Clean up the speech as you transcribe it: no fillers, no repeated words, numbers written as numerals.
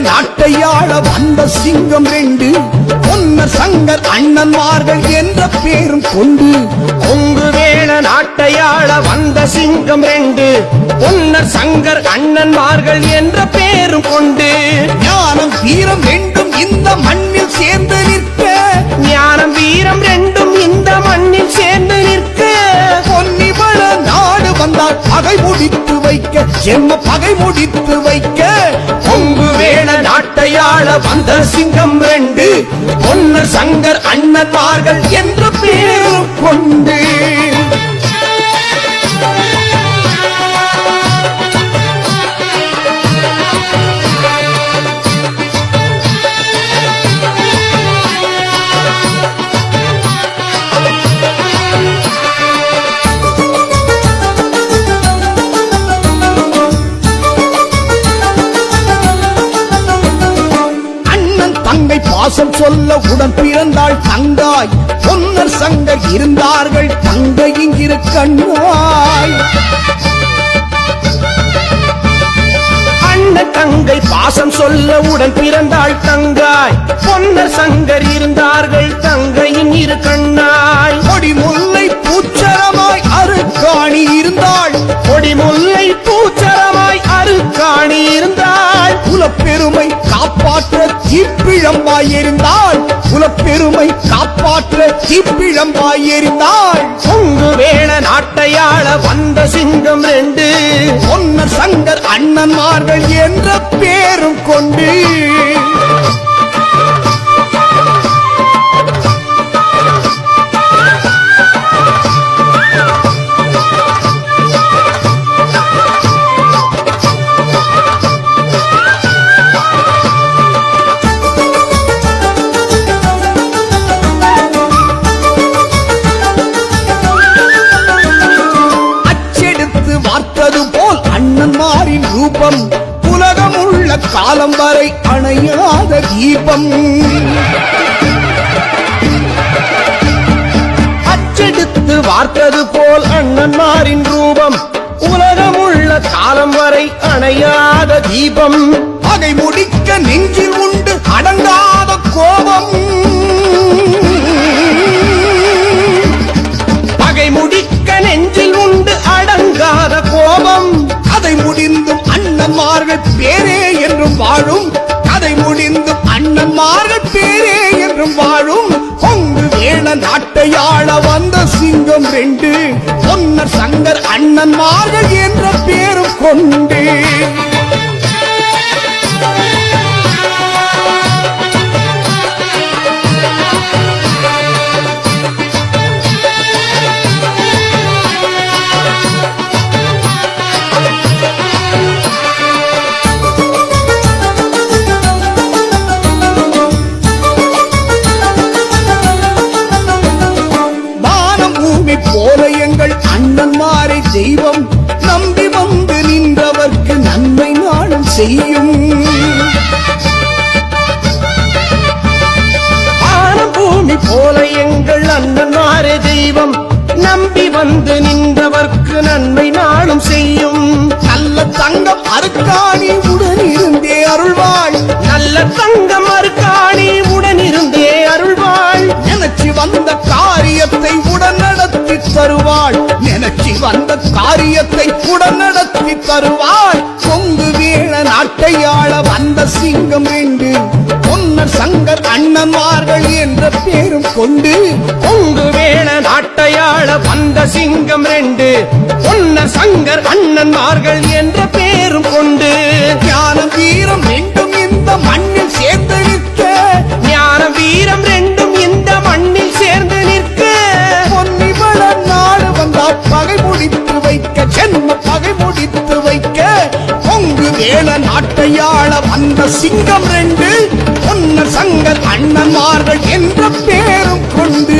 நாட்டையாள வந்த சிங்கம் ரெண்டு பொன்னர் சங்கர் அண்ணன்மார்கள் என்ற பேரும் கொண்டு. கொங்கு வேள நாட்டையாள வந்த சிங்கம் ரெண்டு பொன்னர் சங்கர் அண்ணன்மார்கள் என்ற பேரும் கொண்டு. ஞானம் வீரம் ரெண்டும் இந்த மண்ணில் சேர்ந்து நிற்க, ஞானம் வீரம் ரெண்டும் இந்த மண்ணில் சேர்ந்து நிற்க, பொன்னிவள நாடு வந்தால் பகை முடித்து வைக்க, செம்ம பகை முடித்து வைக்க. கொங்கு வேள நாட்டையாள வந்த சிங்கம் ரெண்டு பொன்னர் சங்கர் அண்ணன்மார்கள் என்ற பேரும் கொண்டு. பாசம் சொல்ல உடன் பிறந்தாள் தங்காய், பொன்னர் சங்கர் இருந்தார்கள் தங்கை இங்கிரு கண்ணாய். அண்ணன் தங்கை பாசம் சொல்ல உடன் பிறந்தாள் தங்காய், பொன்னர் சங்கர் இருந்தார்கள் தங்கையின் இரு கண்ணாய். கொடி முல்லை பூச்சரமாய் அருக்காணி இருந்தாள், கொடி முல்லை பூச்சரமாய் அருக்காணி இருந்தாள். குலப்பெருமை காப்பாற்ற தீப்பிழம்பாய் எறிந்தாள், குலப்பெருமை காப்பாற்ற தீப்பிழம்பாய் எறிந்தாள். கொங்கு வேள நாட்டையாள வந்த சிங்கம் ரெண்டு பொன்னர் சங்கர் அண்ணன்மார்கள் என்ற பேரும் கொண்டு. அண்ணன்மாரின் ரூபம் உலகம் உள்ள காலம் வரை அணையாத தீபம். அச்செடுத்து வார்த்தது போல் அண்ணன்மாரின் ரூபம் உலகம் உள்ள காலம் வரை அணையாத தீபம். பகை முடிக்க நெஞ்சில் உண்டு அடங்காத கோபம், பகை முடிக்க நெஞ்சில் உண்டு அடங்காத கோபம். கதை முடிந்தும் அண்ணன்மார்கள் பேரே என்றும் வாழும், கதை முடிந்தும் அண்ணன்மார்கள் பேரே என்றும் வாழும். கொங்கு வேள நாட்டையாள வந்த சிங்கம் ரெண்டு பொன்னர் சங்கர் அண்ணன்மார்கள் என்ற பேரும் கொண்டு. போல எங்கள் அண்ணன்மாரை தெய்வம் நம்பி வந்து நின்றவர்க்கு நன்மை நாளும் செய்யும். வானம் பூமி போல எங்கள் அண்ணன்மாரை தெய்வம் நம்பி வந்து நின்றவர்க்கு நன்மை நாளும் செய்யும். நல்ல தங்கம் அருக்காணி உடனிருந்தே அருள்வாள், நல்ல தங்கம் அருக்காணி உடனிருந்தே அருள்வாள். நினைச்சு வந்த காரியத்தை உடன் நடத்தி தருவாள், நினைச்சு வந்த காரியத்தை உடன் நடத்தி தருவாள். கொங்கு வேள நாட்டையாள வந்த சிங்கம் ரெண்டு பொன்னர் சங்கர் அண்ணன்மார்கள் என்ற பேரும் கொண்டு. கொங்கு வேள நாட்டையாள வந்த சிங்கம் ரெண்டு பொன்னர் சங்கர் அண்ணன்மார்கள் என்ற பேரும் கொண்டு. ஞானம் வீரம் ரெண்டும் இந்த மண்ணில் சேர்ந்து நிற்க, ஞானம் வீரம் ரெண்டும் இந்த மண்ணில் சேர்ந்து நிற்க, பொன்னிவள நாடு வந்தால் பகை முடித்து வைக்க, சென்ம பகை முடித்து வைக்க. கொங்கு வேள நாட்டையாள வந்த சிங்கம் ரெண்டு பொன்னர் சங்கர் அண்ணன்மார்கள் என்ற பேரும் கொண்டு.